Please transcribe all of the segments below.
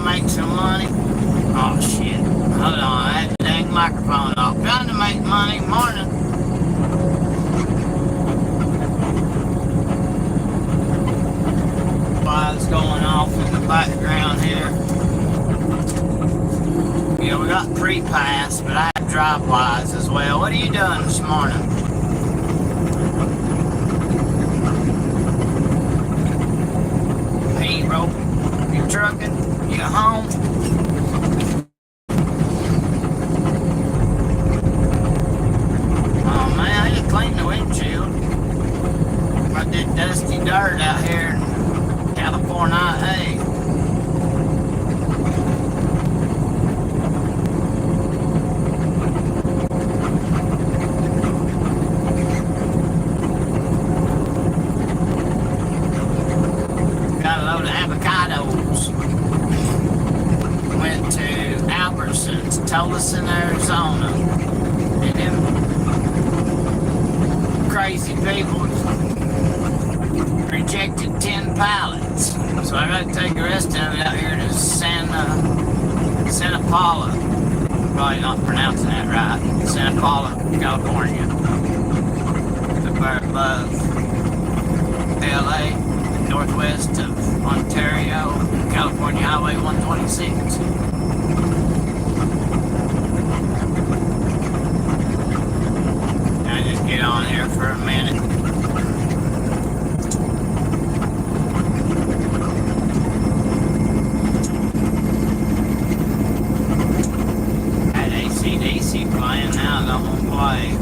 make some money. Oh shit. Hold on, I had the dang microphone off. Trying to make money. Morning. What's going off in the background here? Yeah, we got pre-pass, but I have drive-wise as well. What are you doing this morning? Hero, you trucking? You home? Oh man, I just cleaned the windshield. I did dusty dirt out here in California. Hey. Tulsa, Arizona, and them crazy people rejected 10 pallets. So I got to take the rest of it out here to Santa Paula. Probably not pronouncing that right. Santa Paula, California. The bar above LA, northwest of Ontario, California Highway 126. Get on here for a minute. Had AC/DC playing, now I don't want to play.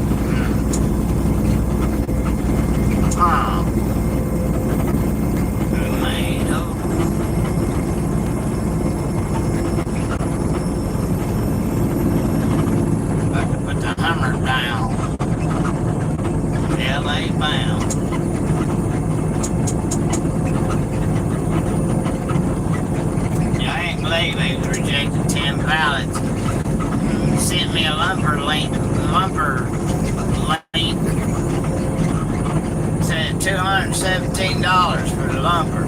Tomato. About to put the hammer down. LA bound. Yeah, I ain't believe they rejected 10 pallets. Sent me a lumber link. Said $217 for the lumber.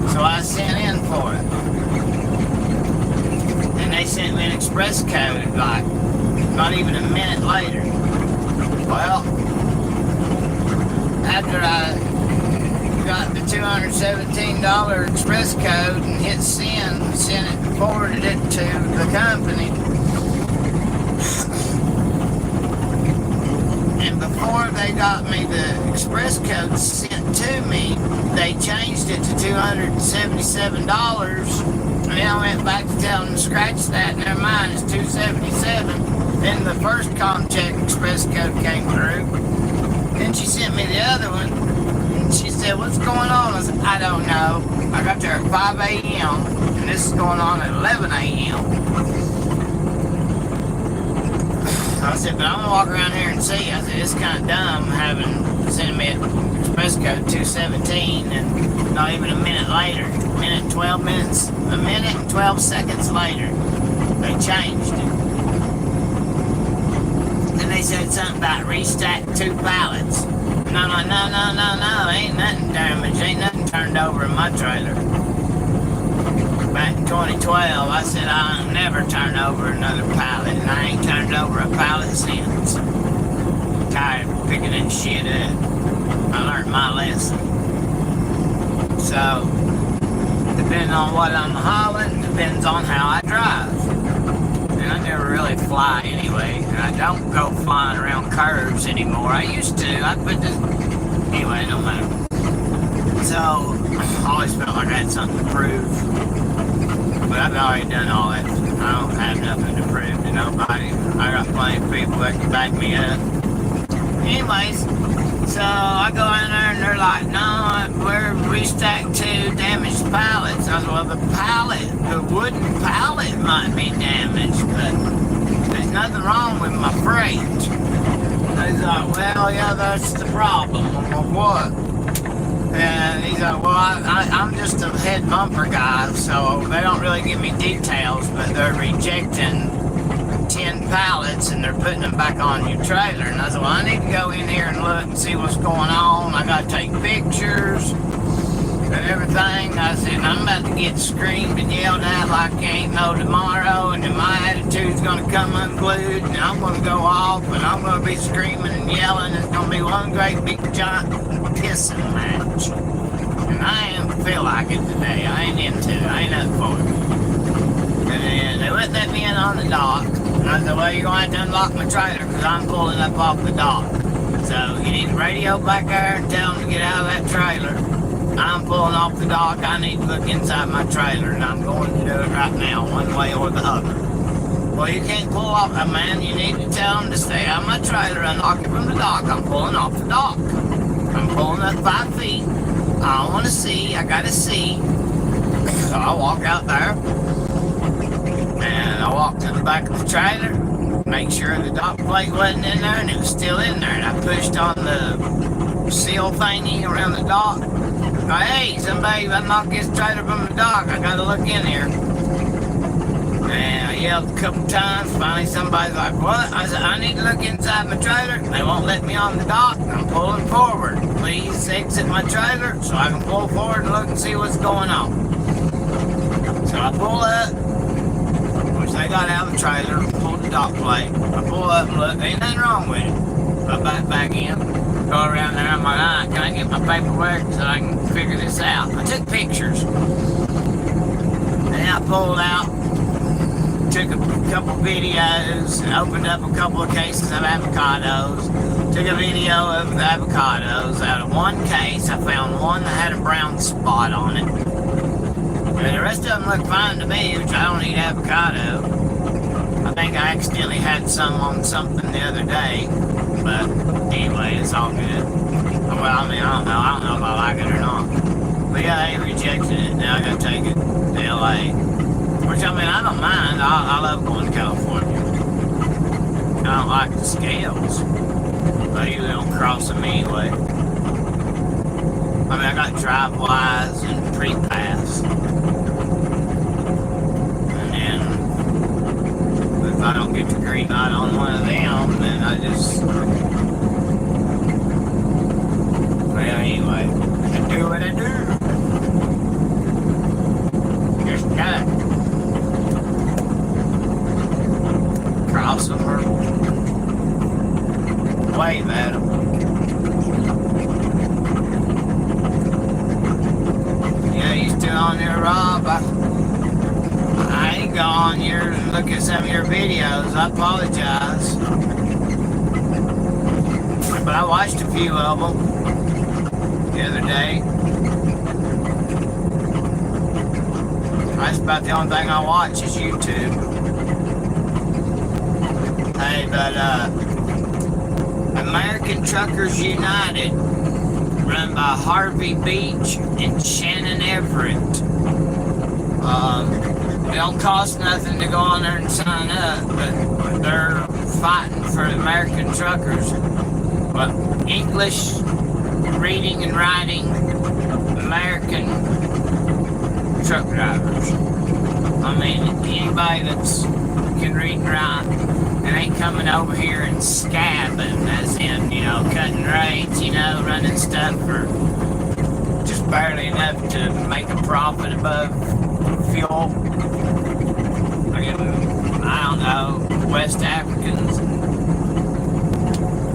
So I sent in for it. And they sent me an express code like not even a minute later. Well, after I got the $217 express code and hit send it, forwarded it to the company. And before they got me the express code sent to me, they changed it to $277. And then I went back to tell them to scratch that, never mind, it's $277. Then the first ComCheck express code came through. Then she sent me the other one, and she said, what's going on? I said, I don't know. I got there at 5 a.m., and this is going on at 11 a.m. I said, but I'm going to walk around here and see. I said, it's kind of dumb sending me an express code 217, and not even a minute later, a minute and 12 seconds later, they changed it. They said something about restack 2 pallets. And I'm like, no, ain't nothing damaged, ain't nothing turned over in my trailer. Back in 2012, I said I'll never turn over another pallet, and I ain't turned over a pallet since. Tired of picking that shit up. I learned my lesson. So, depending on what I'm hauling, depends on how I drive. I never really fly anyway, and I don't go flying around curves anymore. I used to. Anyway, no matter. So, I always felt like I had something to prove. But I've already done all that. I don't have nothing to prove to nobody. I got plenty of people that can back me up. Anyways, so I go in there and they're like, no, we stacked 2 damaged pallets. I said, well, the wooden pallet might be damaged, but there's nothing wrong with my freight. He's like, well, yeah, that's the problem. I'm like, what? And he's like, well, I'm just a head bumper guy, so they don't really give me details, but they're rejecting 10 pallets and they're putting them back on your trailer. And I said, well, I need to go in here and look and see what's going on. I got to take pictures. and everything. I said, I'm about to get screamed and yelled at like ain't no tomorrow, and then my attitude's gonna come unglued, and I'm gonna go off, and I'm gonna be screaming and yelling. It's gonna be one great big giant pissing match. And I ain't feel like it today. I ain't into it. I ain't up for it. And then they wouldn't let me in on the dock. And I said, well, you're gonna have to unlock my trailer because I'm pulling up off the dock. So you need to radio back there and tell them to get out of that trailer. I'm pulling off the dock. I need to look inside my trailer, and I'm going to do it right now, one way or the other. Well, you can't pull off, man. You need to tell them to stay out of my trailer, unlock it from the dock. I'm pulling off the dock. I'm pulling up 5 feet. I want to see. I got to see. So I walk out there, and I walk to the back of the trailer, make sure the dock plate wasn't in there, and it was still in there. And I pushed on the seal thingy around the dock. Hey, somebody unlock this trailer from the dock. I gotta look in here. And I yelled a couple times. Finally, somebody's like, what? I said, I need to look inside my trailer. They won't let me on the dock. I'm pulling forward. Please exit my trailer so I can pull forward and look and see what's going on. So I pull up, which they got out of the trailer, pulled the dock plate. I pull up and look, ain't nothing wrong with it. I back in, go around there, I'm like, all right, can I get my paperwork so I can figure this out? I took pictures. Then I pulled out, took a couple videos, opened up a couple of cases of avocados, took a video of the avocados. Out of one case, I found one that had a brown spot on it. And the rest of them look fine to me, which I don't eat avocado. I think I accidentally had some on something the other day, but anyway, it's all good. Well, I mean, I don't know if I like it or not. But yeah, they rejected it. Now I gotta take it to LA. Which, I mean, I don't mind. I love going to California. I don't like the scales. I usually don't cross them anyway. I mean, I got drive-wise and pre-pass. And then, if I don't get the green light on one of them, then I just... Well, anyway, I do what I do. Just got it. Cross them or wave at them. Yeah, you still on there, Rob? I ain't go on yours and look at some of your videos. I apologize. But I watched a few of them the other day. That's about the only thing I watch is YouTube. Hey, but American Truckers United, run by Harvey Beach and Shannon Everett. It don't cost nothing to go on there and sign up, but they're fighting for American truckers. But English reading and writing American truck drivers. I mean, anybody that's can read and write and ain't coming over here and scabbing, as in, you know, cutting rates, you know, running stuff for just barely enough to make a profit above fuel. I don't know, West Africans,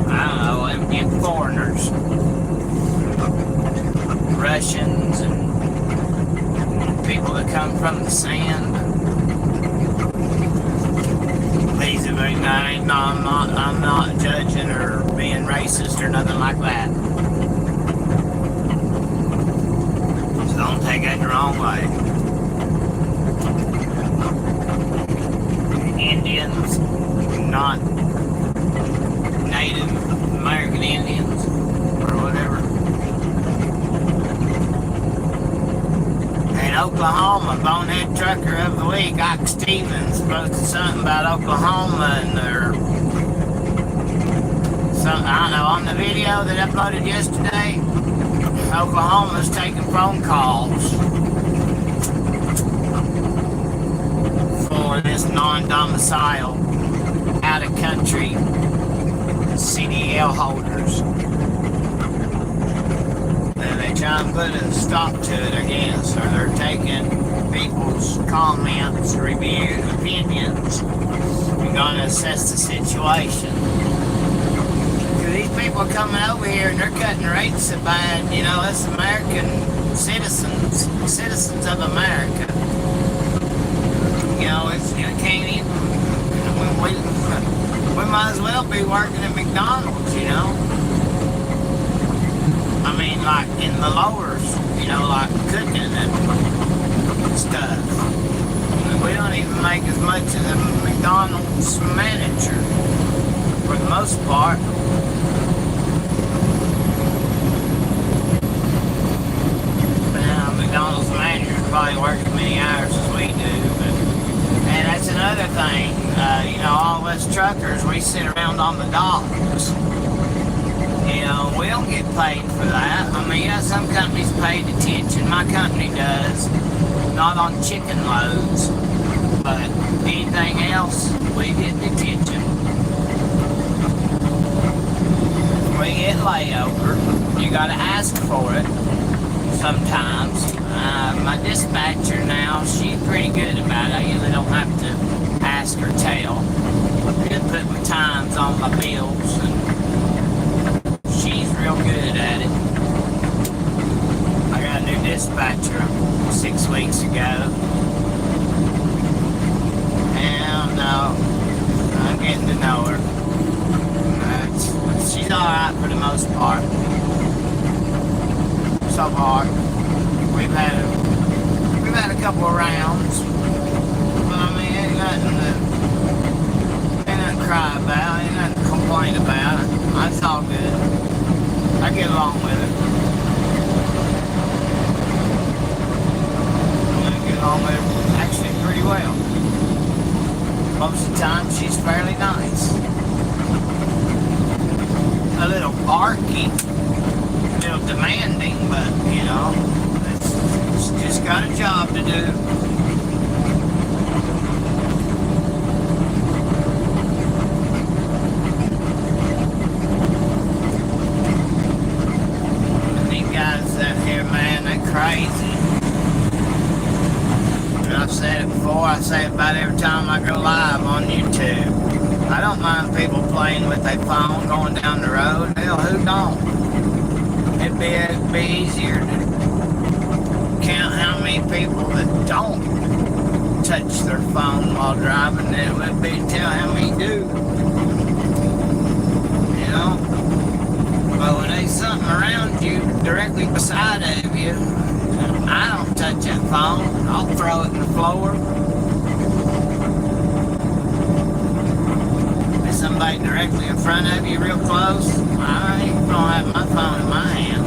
I don't know, and foreigners, Russians and people that come from the sand. Basically, I'm not judging or being racist or nothing like that. So don't take it the wrong way. Indians, not Native American Indians or whatever. In Oklahoma, Bonehead Trucker of the Week, Ike Stevens, posted something about Oklahoma and their, I don't know, on the video that I uploaded yesterday, Oklahoma's taking phone calls for this non-domicile, out-of-country CDL holders. And they trying to put a stop to it, I guess, or they're taking people's comments, reviews, opinions, and going to assess the situation. Because these people are coming over here and they're cutting rates so bad, you know, us American citizens of America. You know, you can't even, we might as well be working at McDonald's, you know. I mean, like in the lowers, you know, like cooking and stuff. We don't even make as much as a McDonald's manager, for the most part. McDonald's managers probably work as many hours as we do, and that's another thing. You know, all us truckers, we sit around on the docks. You know, we don't get paid for that. I mean, yeah, some companies pay attention. My company does, not on chicken loads, but anything else, we get detention. We get layover. You gotta ask for it sometimes. My dispatcher now, she's pretty good about it. I usually don't have to ask or tell. I just put my times on my bills, and she's real good at it. I got a new dispatcher 6 weeks ago. And I'm getting to know her. She's alright for the most part. So far. We've had a couple of rounds, but I mean, ain't nothing to cry about, ain't nothing to complain about. It's all good. I get along with it. I get along with it actually pretty well. Most of the time, she's fairly nice. A little barky, a little demanding, but you know, it's just got a job to do. And these guys out here, man, they're crazy. And I've said it before, I say it about every time I go live on YouTube. I don't mind people playing with their phone going down the road. Hell, who don't? It'd be easier to count how many people that don't touch their phone while driving than it would be to tell how many do. You know? But when there's something around you, directly beside of you, I don't touch that phone. I'll throw it in the floor. If somebody directly in front of you real close, I ain't gonna have my phone in my hand.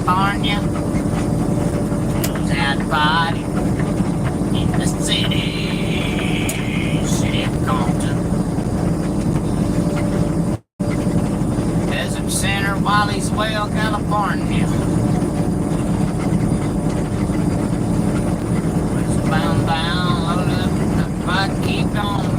California. Was out party in the city of Compton. Desert Center, Wallyswell, California. Bound, loaded up, the bike keep on